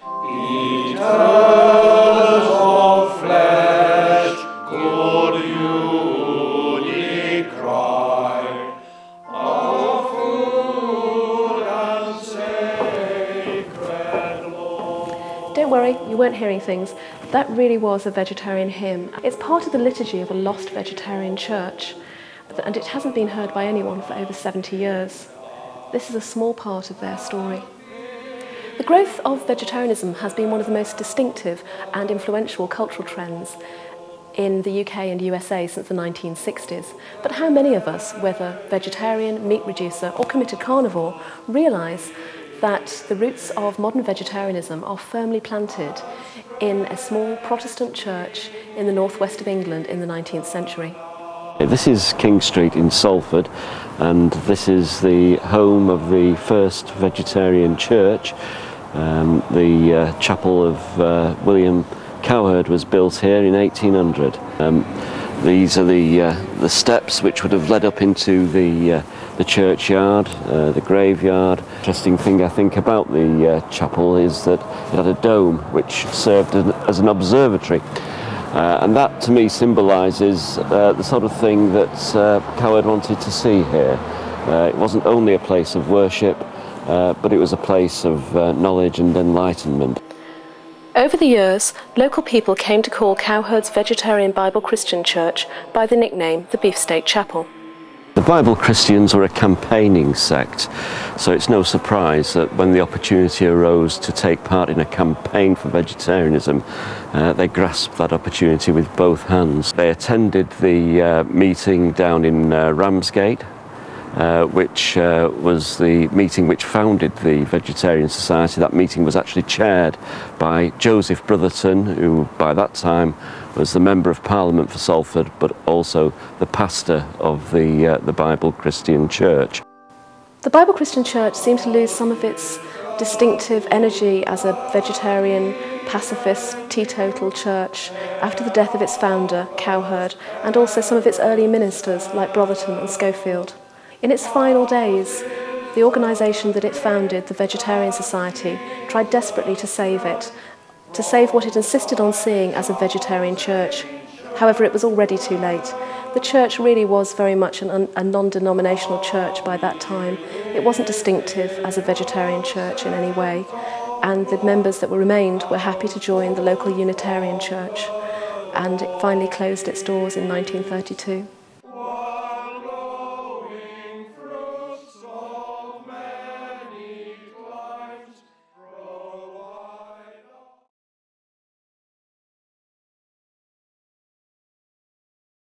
Eaters of flesh, could you ye cry, our food and sacred Lord? Don't worry, you weren't hearing things. That really was a vegetarian hymn. It's part of the liturgy of a lost vegetarian church, and it hasn't been heard by anyone for over 70 years. This is a small part of their story. The growth of vegetarianism has been one of the most distinctive and influential cultural trends in the UK and USA since the 1960s. But how many of us, whether vegetarian, meat reducer or committed carnivore, realise that the roots of modern vegetarianism are firmly planted in a small Protestant church in the northwest of England in the 19th century? This is King Street in Salford, and this is the home of the first vegetarian church. The chapel of William Cowherd was built here in 1800. These are the steps which would have led up into the churchyard, the graveyard. Interesting thing I think about the chapel is that it had a dome which served as an observatory. And that to me symbolises the sort of thing that Cowherd wanted to see here. It wasn't only a place of worship, but it was a place of knowledge and enlightenment. Over the years, local people came to call Cowherd's Vegetarian Bible Christian Church by the nickname the Beefsteak Chapel. The Bible Christians were a campaigning sect, so it's no surprise that when the opportunity arose to take part in a campaign for vegetarianism, they grasped that opportunity with both hands. They attended the meeting down in Ramsgate, which was the meeting which founded the Vegetarian Society. That meeting was actually chaired by Joseph Brotherton, who by that time was the Member of Parliament for Salford, but also the pastor of the Bible Christian Church. The Bible Christian Church seemed to lose some of its distinctive energy as a vegetarian, pacifist, teetotal church after the death of its founder, Cowherd, and also some of its early ministers like Brotherton and Schofield. In its final days, the organisation that it founded, the Vegetarian Society, tried desperately to save it, to save what it insisted on seeing as a vegetarian church. However, it was already too late. The church really was very much a non-denominational church by that time. It wasn't distinctive as a vegetarian church in any way, and the members that remained were happy to join the local Unitarian church, and it finally closed its doors in 1932.